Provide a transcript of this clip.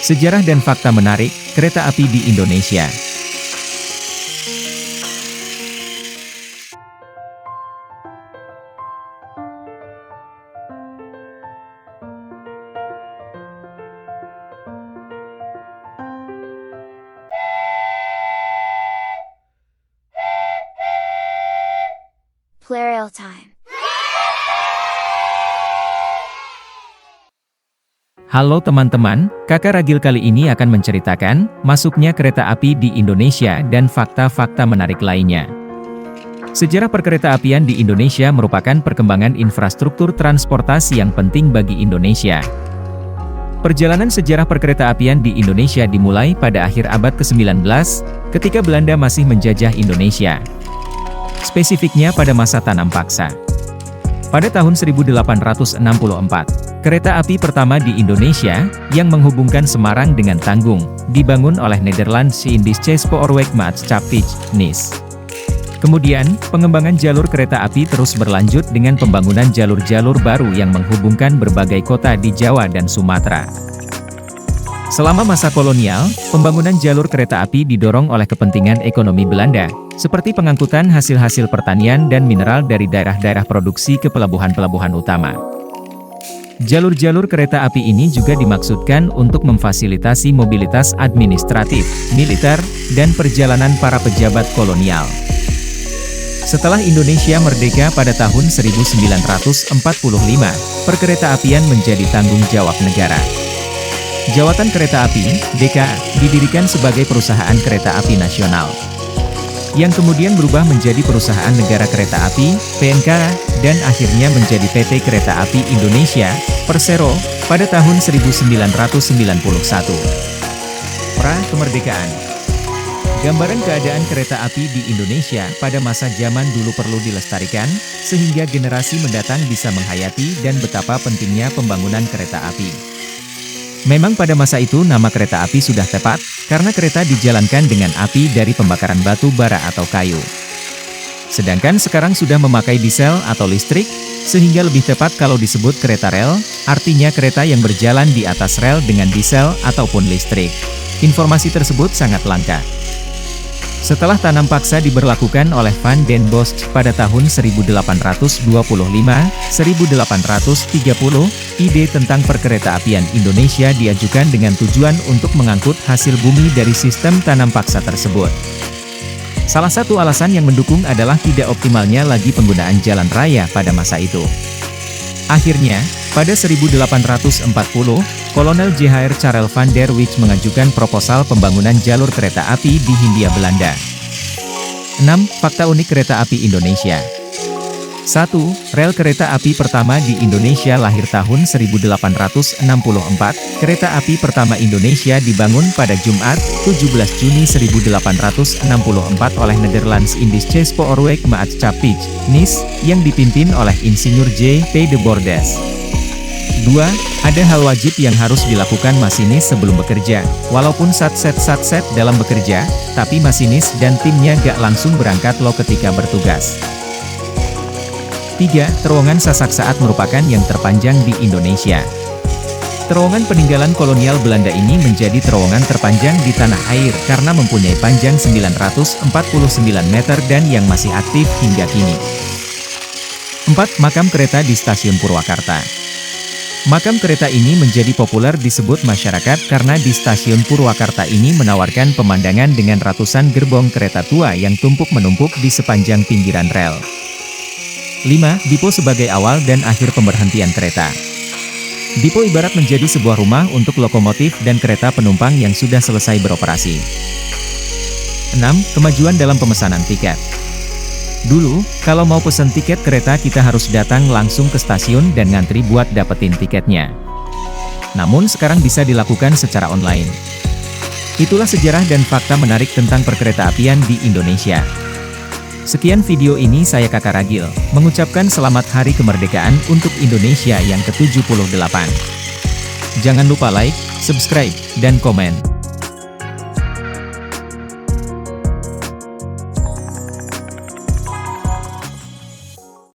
Sejarah dan fakta menarik, kereta api di Indonesia. Plurial time. Halo teman-teman, Kakak Ragil kali ini akan menceritakan masuknya kereta api di Indonesia dan fakta-fakta menarik lainnya. Sejarah perkeretaapian di Indonesia merupakan perkembangan infrastruktur transportasi yang penting bagi Indonesia. Perjalanan sejarah perkeretaapian di Indonesia dimulai pada akhir abad ke-19, ketika Belanda masih menjajah Indonesia. Spesifiknya pada masa tanam paksa. Pada tahun 1864, kereta api pertama di Indonesia, yang menghubungkan Semarang dengan Tanggung, dibangun oleh Nederlandse Indische Spoorwegmaatschappij, NIS. Kemudian, pengembangan jalur kereta api terus berlanjut dengan pembangunan jalur-jalur baru yang menghubungkan berbagai kota di Jawa dan Sumatera. Selama masa kolonial, pembangunan jalur kereta api didorong oleh kepentingan ekonomi Belanda, seperti pengangkutan hasil-hasil pertanian dan mineral dari daerah-daerah produksi ke pelabuhan-pelabuhan utama. Jalur-jalur kereta api ini juga dimaksudkan untuk memfasilitasi mobilitas administratif, militer, dan perjalanan para pejabat kolonial. Setelah Indonesia merdeka pada tahun 1945, perkeretaapian menjadi tanggung jawab negara. Jawatan Kereta Api, DKA, didirikan sebagai perusahaan kereta api nasional, yang kemudian berubah menjadi Perusahaan Negara Kereta Api, PNK, dan akhirnya menjadi PT Kereta Api Indonesia, Persero, pada tahun 1991. Pra-kemerdekaan. Gambaran keadaan kereta api di Indonesia pada masa zaman dulu perlu dilestarikan, sehingga generasi mendatang bisa menghayati dan betapa pentingnya pembangunan kereta api. Memang pada masa itu nama kereta api sudah tepat, karena kereta dijalankan dengan api dari pembakaran batu bara atau kayu. Sedangkan sekarang sudah memakai diesel atau listrik, sehingga lebih tepat kalau disebut kereta rel, artinya kereta yang berjalan di atas rel dengan diesel ataupun listrik. Informasi tersebut sangat langka. Setelah tanam paksa diberlakukan oleh Van den Bosch pada tahun 1825-1830, ide tentang perkeretaapian Indonesia diajukan dengan tujuan untuk mengangkut hasil bumi dari sistem tanam paksa tersebut. Salah satu alasan yang mendukung adalah tidak optimalnya lagi penggunaan jalan raya pada masa itu. Akhirnya, pada 1840, Kolonel J.H.R. Karel van der Wijk mengajukan proposal pembangunan jalur kereta api di Hindia Belanda. 6. Fakta unik kereta api Indonesia. 1. Rel kereta api pertama di Indonesia lahir tahun 1864. Kereta api pertama Indonesia dibangun pada Jumat, 17 Juni 1864 oleh Nederlandse Indische Spoorwegmaatschappij, NIS, yang dipimpin oleh Insinyur J. P. de Bordes. 2. Ada hal wajib yang harus dilakukan masinis sebelum bekerja. Walaupun satset dalam bekerja, tapi masinis dan timnya gak langsung berangkat loh ketika bertugas. 3. Terowongan Sasak Saat merupakan yang terpanjang di Indonesia. Terowongan peninggalan kolonial Belanda ini menjadi terowongan terpanjang di tanah air karena mempunyai panjang 949 meter dan yang masih aktif hingga kini. 4. Makam kereta di Stasiun Purwakarta. Makam kereta ini menjadi populer disebut masyarakat karena di Stasiun Purwakarta ini menawarkan pemandangan dengan ratusan gerbong kereta tua yang tumpuk-menumpuk di sepanjang pinggiran rel. 5. Dipo sebagai awal dan akhir pemberhentian kereta. Dipo ibarat menjadi sebuah rumah untuk lokomotif dan kereta penumpang yang sudah selesai beroperasi. 6. Kemajuan dalam pemesanan tiket. Dulu, kalau mau pesen tiket kereta kita harus datang langsung ke stasiun dan ngantri buat dapetin tiketnya. Namun sekarang bisa dilakukan secara online. Itulah sejarah dan fakta menarik tentang perkeretaapian di Indonesia. Sekian video ini saya Kakak Ragil, mengucapkan selamat Hari Kemerdekaan untuk Indonesia yang ke-78. Jangan lupa like, subscribe, dan komen.